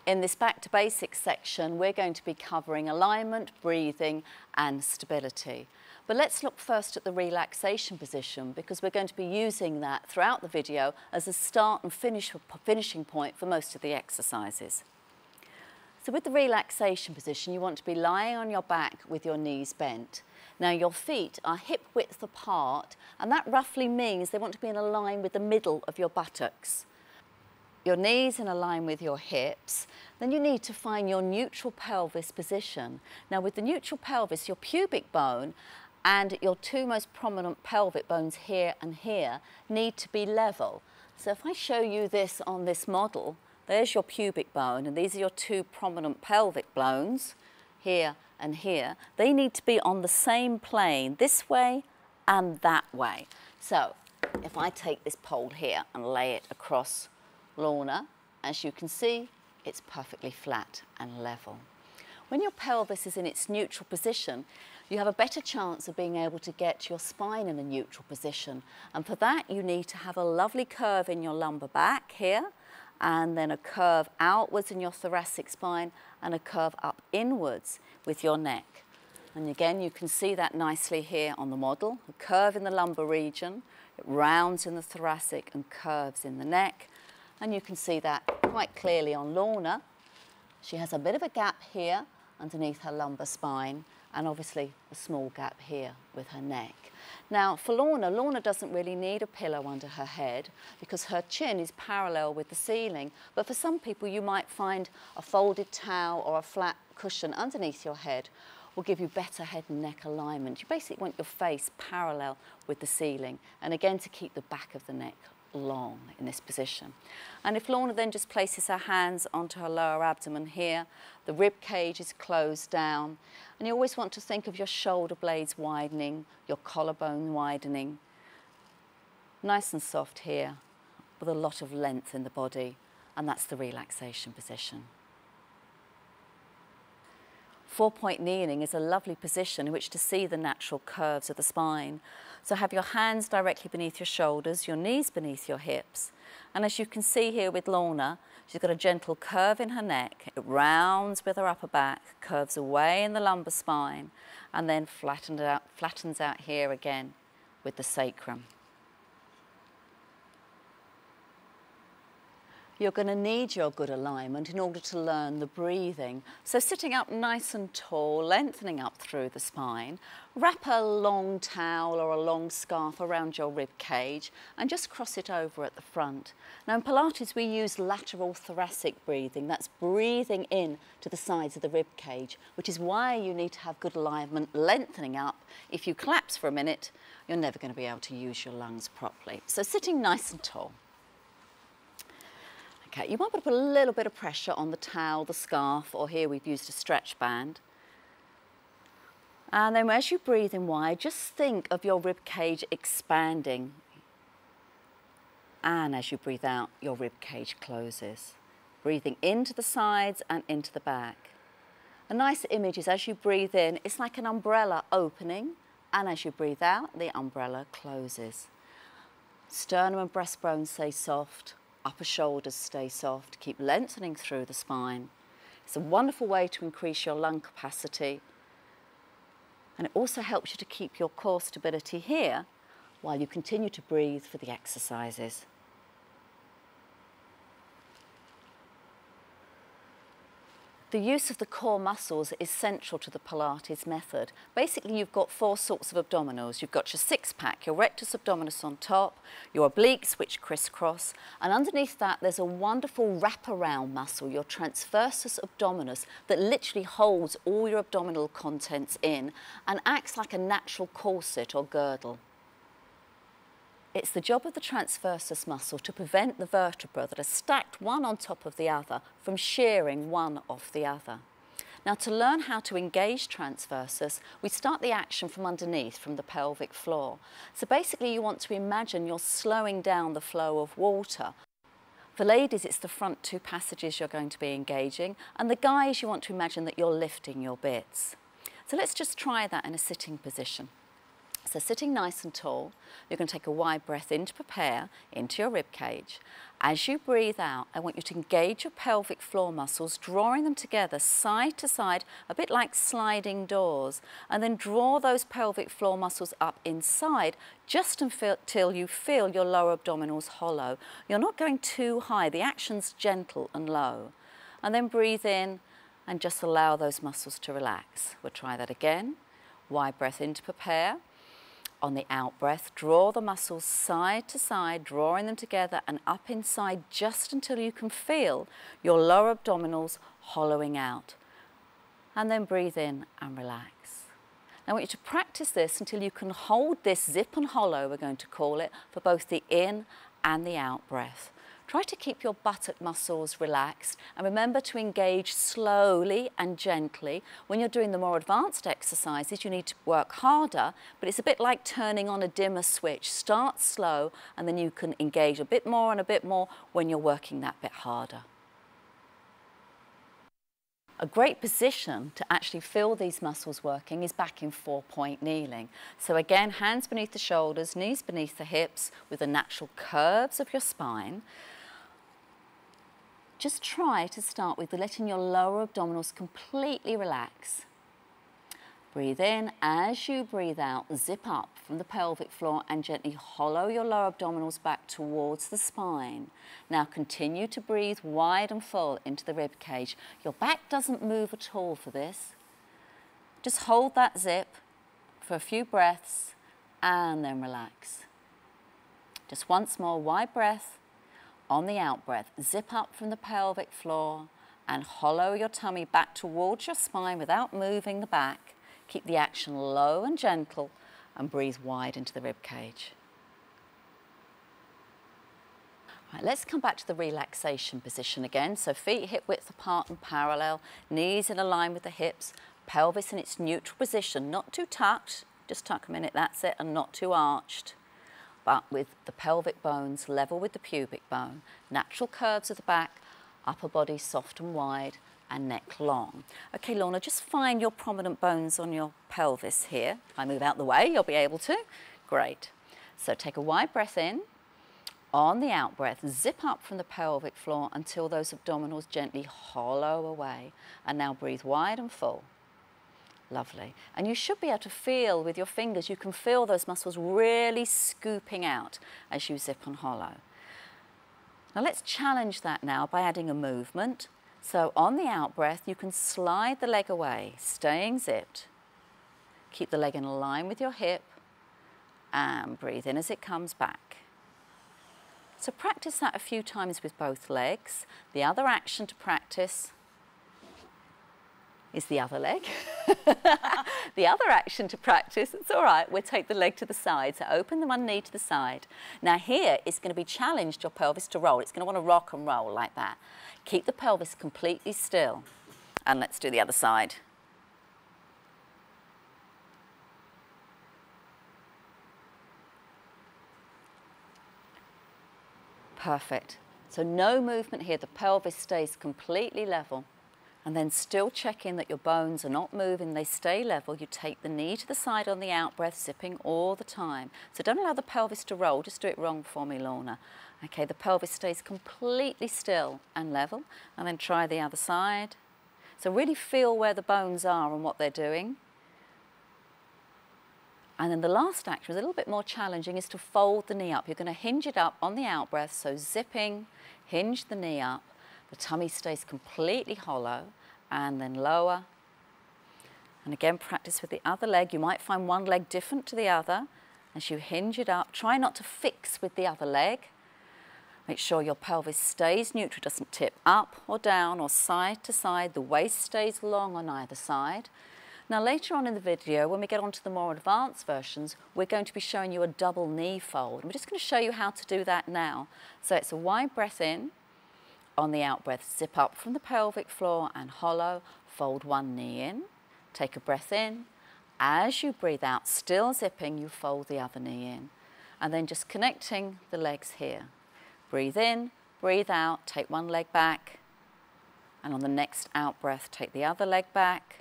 In this back to basics section, we're going to be covering alignment, breathing and stability. But let's look first at the relaxation position, because we're going to be using that throughout the video as a start and finishing point for most of the exercises. So with the relaxation position, you want to be lying on your back with your knees bent. Now your feet are hip width apart, and that roughly means they want to be in a line with the middle of your buttocks. Your knees in a line with your hips. Then you need to find your neutral pelvis position. Now with the neutral pelvis, your pubic bone and your two most prominent pelvic bones here and here need to be level. So if I show you this on this model, there's your pubic bone and these are your two prominent pelvic bones here and here. They need to be on the same plane this way and that way. So if I take this pole here and lay it across Lorna, as you can see, it's perfectly flat and level. When your pelvis is in its neutral position, you have a better chance of being able to get your spine in a neutral position. And for that, you need to have a lovely curve in your lumbar back here, and then a curve outwards in your thoracic spine, and a curve up inwards with your neck. And again, you can see that nicely here on the model. A curve in the lumbar region, it rounds in the thoracic and curves in the neck. And you can see that quite clearly on Lorna. She has a bit of a gap here underneath her lumbar spine, and obviously a small gap here with her neck. Now for Lorna, Lorna doesn't really need a pillow under her head because her chin is parallel with the ceiling, but for some people you might find a folded towel or a flat cushion underneath your head will give you better head and neck alignment. You basically want your face parallel with the ceiling, and again to keep the back of the neck long in this position. And if Lorna then just places her hands onto her lower abdomen here, the rib cage is closed down, and you always want to think of your shoulder blades widening, your collarbone widening. Nice and soft here with a lot of length in the body, and that's the relaxation position. 4-point kneeling is a lovely position in which to see the natural curves of the spine. So have your hands directly beneath your shoulders, your knees beneath your hips. And as you can see here with Lorna, she's got a gentle curve in her neck. It rounds with her upper back, curves away in the lumbar spine, and then flattens out here again with the sacrum. You're going to need your good alignment in order to learn the breathing. So sitting up nice and tall, lengthening up through the spine, wrap a long towel or a long scarf around your rib cage and just cross it over at the front. Now in Pilates we use lateral thoracic breathing. That's breathing in to the sides of the rib cage, which is why you need to have good alignment, lengthening up. If you collapse for a minute, you're never going to be able to use your lungs properly. So sitting nice and tall. Okay, you might want to put a little bit of pressure on the towel, the scarf, or here we've used a stretch band. And then as you breathe in wide, just think of your rib cage expanding. And as you breathe out, your rib cage closes. Breathing into the sides and into the back. A nice image is as you breathe in, it's like an umbrella opening, and as you breathe out, the umbrella closes. Sternum and breastbone stay soft. Upper shoulders stay soft, keep lengthening through the spine. It's a wonderful way to increase your lung capacity, and it also helps you to keep your core stability here while you continue to breathe for the exercises. The use of the core muscles is central to the Pilates method. Basically, you've got 4 sorts of abdominals. You've got your six-pack, your rectus abdominis on top, your obliques which crisscross, and underneath that there's a wonderful wraparound muscle, your transversus abdominis, that literally holds all your abdominal contents in and acts like a natural corset or girdle. It's the job of the transversus muscle to prevent the vertebrae that are stacked one on top of the other from shearing one off the other. Now to learn how to engage transversus, we start the action from underneath, from the pelvic floor. So basically you want to imagine you're slowing down the flow of water. For ladies, it's the front 2 passages you're going to be engaging, and the guys, you want to imagine that you're lifting your bits. So let's just try that in a sitting position. So sitting nice and tall, you're going to take a wide breath in to prepare into your rib cage. As you breathe out, I want you to engage your pelvic floor muscles, drawing them together side to side, a bit like sliding doors, and then draw those pelvic floor muscles up inside just until you feel your lower abdominals hollow. You're not going too high, the action's gentle and low. And then breathe in and just allow those muscles to relax. We'll try that again. Wide breath in to prepare. On the out breath, draw the muscles side to side, drawing them together and up inside just until you can feel your lower abdominals hollowing out. And then breathe in and relax. I want you to practice this until you can hold this zip and hollow, we're going to call it, for both the in and the out breath. Try to keep your buttock muscles relaxed and remember to engage slowly and gently. When you're doing the more advanced exercises, you need to work harder, but it's a bit like turning on a dimmer switch. Start slow and then you can engage a bit more and a bit more when you're working that bit harder. A great position to actually feel these muscles working is back in 4-point kneeling. So again, hands beneath the shoulders, knees beneath the hips with the natural curves of your spine. Just try to start with letting your lower abdominals completely relax. Breathe in. As you breathe out, zip up from the pelvic floor and gently hollow your lower abdominals back towards the spine. Now continue to breathe wide and full into the rib cage. Your back doesn't move at all for this. Just hold that zip for a few breaths and then relax. Just once more, wide breath. On the out breath, zip up from the pelvic floor and hollow your tummy back towards your spine without moving the back. Keep the action low and gentle and breathe wide into the rib cage. Right, let's come back to the relaxation position again. So feet hip width apart and parallel, knees in a line with the hips, pelvis in its neutral position, not too tucked, just tuck a minute, that's it, and not too arched, but with the pelvic bones level with the pubic bone. Natural curves of the back, upper body soft and wide, and neck long. Okay, Lorna, just find your prominent bones on your pelvis here. If I move out the way, you'll be able to. Great. So take a wide breath in. On the out breath, zip up from the pelvic floor until those abdominals gently hollow away. And now breathe wide and full. Lovely. And you should be able to feel with your fingers, you can feel those muscles really scooping out as you zip and hollow. Now let's challenge that now by adding a movement. So on the out breath, you can slide the leg away, staying zipped. Keep the leg in line with your hip and breathe in as it comes back. So practice that a few times with both legs. The other action to practice is the other leg. The other action to practice, it's all right, we'll take the leg to the side. So open the one knee to the side. Now here, it's going to be challenged, your pelvis to roll. It's going to want to rock and roll like that. Keep the pelvis completely still. And let's do the other side. Perfect. So no movement here. The pelvis stays completely level. And then still checking that your bones are not moving, they stay level. You take the knee to the side on the out breath, zipping all the time. So don't allow the pelvis to roll, just do it wrong for me, Lorna. Okay, the pelvis stays completely still and level. And then try the other side. So really feel where the bones are and what they're doing. And then the last action is a little bit more challenging, is to fold the knee up. You're going to hinge it up on the out breath, so zipping, hinge the knee up. The tummy stays completely hollow, and then lower. And again, practice with the other leg. You might find one leg different to the other as you hinge it up. Try not to fix with the other leg. Make sure your pelvis stays neutral, doesn't tip up or down or side to side. The waist stays long on either side. Now later on in the video, when we get onto the more advanced versions, we're going to be showing you a double knee fold. We're just going to show you how to do that now. So it's a wide breath in. On the out breath, zip up from the pelvic floor and hollow, fold one knee in, take a breath in. As you breathe out, still zipping, you fold the other knee in. And then just connecting the legs here. Breathe in, breathe out, take one leg back. And on the next out breath, take the other leg back.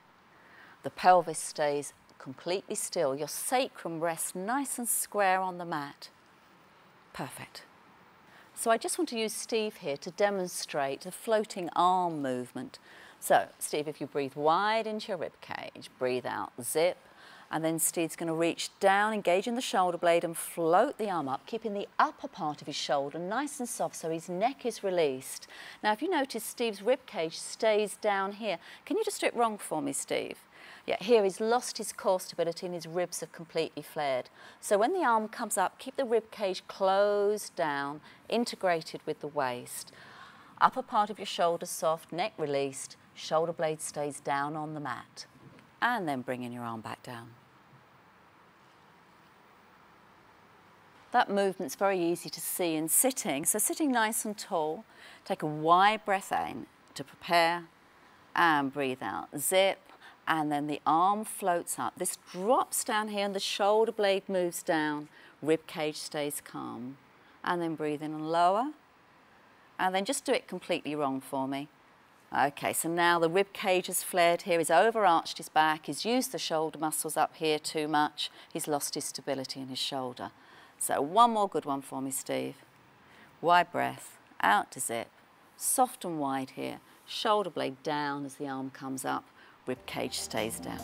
The pelvis stays completely still. Your sacrum rests nice and square on the mat. Perfect. So I just want to use Steve here to demonstrate the floating arm movement. So, Steve, if you breathe wide into your rib cage, breathe out, zip, and then Steve's going to reach down, engaging the shoulder blade and float the arm up, keeping the upper part of his shoulder nice and soft so his neck is released. Now, if you notice, Steve's rib cage stays down here. Can you just do it wrong for me, Steve? Yeah, here he's lost his core stability and his ribs have completely flared. So when the arm comes up, keep the rib cage closed down, integrated with the waist. Upper part of your shoulders soft, neck released, shoulder blade stays down on the mat. And then bringing your arm back down. That movement's very easy to see in sitting. So sitting nice and tall, take a wide breath in to prepare and breathe out. Zip. And then the arm floats up. This drops down here and the shoulder blade moves down. Rib cage stays calm. And then breathe in and lower. And then just do it completely wrong for me. Okay, so now the rib cage has flared here. He's overarched his back. He's used the shoulder muscles up here too much. He's lost his stability in his shoulder. So one more good one for me, Steve. Wide breath, out to zip. Soft and wide here. Shoulder blade down as the arm comes up. Rib cage stays down.